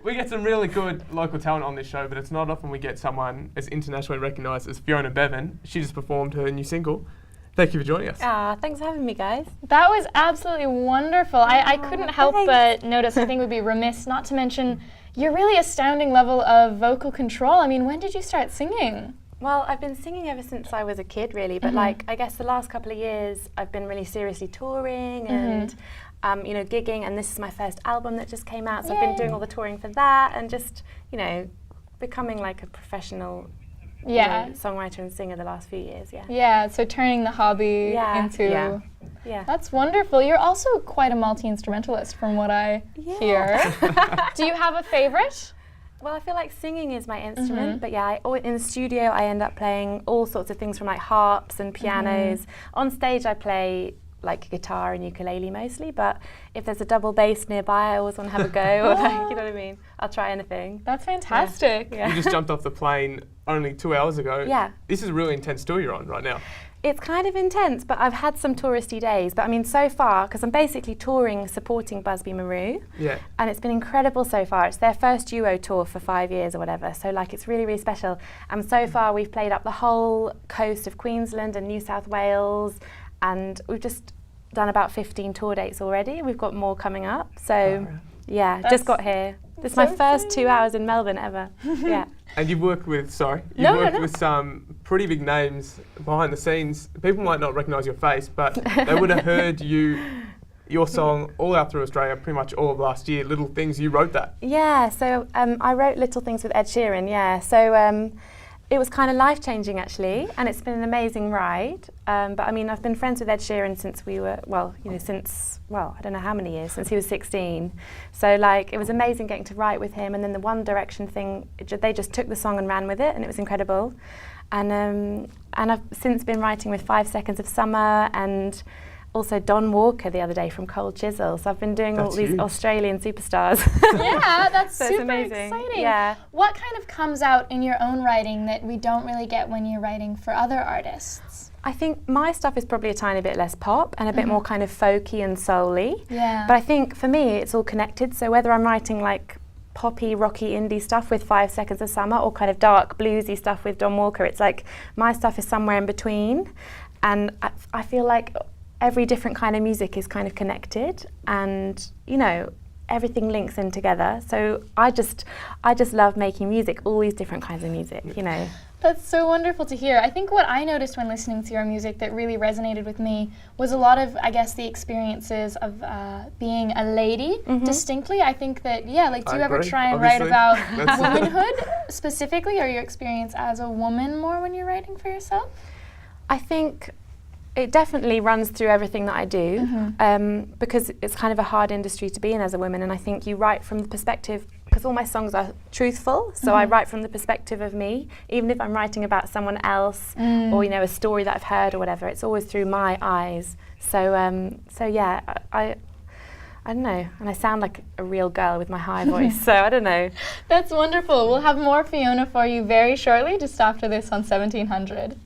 We get some really good local talent on this show, but it's not often we get someone as internationally recognised as Fiona Bevan. She just performed her new single. Thank you for joining us. Thanks for having me, guys. That was absolutely wonderful. I couldn't help but notice, I think we'd be remiss not to mention your really astounding level of vocal control. I mean, when did you start singing? Well, I've been singing ever since I was a kid, really, but like, I guess the last couple of years I've been really seriously touring and you know, gigging, and this is my first album that just came out, so I've been doing all the touring for that and just, you know, becoming like a professional you know, songwriter and singer the last few years, Yeah, so turning the hobby into... Yeah. That's wonderful. You're also quite a multi-instrumentalist from what I hear. Do you have a favourite? Well, I feel like singing is my instrument, but yeah, in the studio I end up playing all sorts of things from like harps and pianos. On stage I play like guitar and ukulele mostly, but if there's a double bass nearby I always want to have a go, or like, you know what I mean? I'll try anything. That's fantastic. You just jumped off the plane only 2 hours ago. Yeah. This is a really intense tour you're on right now. It's kind of intense, but I've had some touristy days. But I mean, so far, because I'm basically touring, supporting Busby Marou. Yeah. And it's been incredible so far. It's their first duo tour for 5 years or whatever. So like, it's really, really special. And so far, we've played up the whole coast of Queensland and New South Wales. And we've just done about 15 tour dates already. We've got more coming up. So yeah, just got here. This is my first 2 hours in Melbourne ever. Yeah. And you've worked with, with some pretty big names behind the scenes. People might not recognise your face, but they would have heard your song all out through Australia pretty much all of last year. Little Things, you wrote that. Yeah, so I wrote Little Things with Ed Sheeran, yeah. So it was kind of life-changing actually, and it's been an amazing ride. But I mean, I've been friends with Ed Sheeran since we were, I don't know how many years, since he was 16. So like, it was amazing getting to write with him, and then the One Direction thing, they just took the song and ran with it, and it was incredible. And I've since been writing with 5 Seconds of Summer, and also Don Walker the other day from Cold Chisel. So I've been doing all these Australian superstars. Yeah, that's so super amazing. Exciting. Yeah. What kind of comes out in your own writing that we don't really get when you're writing for other artists? I think my stuff is probably a tiny bit less pop and a bit more kind of folky and soul-y. Yeah. But I think for me it's all connected. So whether I'm writing like poppy, rocky, indie stuff with 5 Seconds of Summer, or kind of dark, bluesy stuff with Don Walker, it's like my stuff is somewhere in between. And I feel like every different kind of music is kind of connected, and you know, everything links in together. So I just love making music, all these different kinds of music, you know. That's so wonderful to hear. I think what I noticed when listening to your music that really resonated with me was a lot of, I guess, the experiences of being a lady distinctly. I think that, yeah, like, do you ever try and write about womanhood specifically, or your experience as a woman more when you're writing for yourself? I think it definitely runs through everything that I do, because it's kind of a hard industry to be in as a woman, and I think you write from the perspective, because all my songs are truthful, so I write from the perspective of me, even if I'm writing about someone else or, you know, a story that I've heard or whatever, it's always through my eyes. So, so yeah, I don't know, and I sound like a real girl with my high voice, so I don't know. That's wonderful. We'll have more Fiona for you very shortly, just after this on 1700.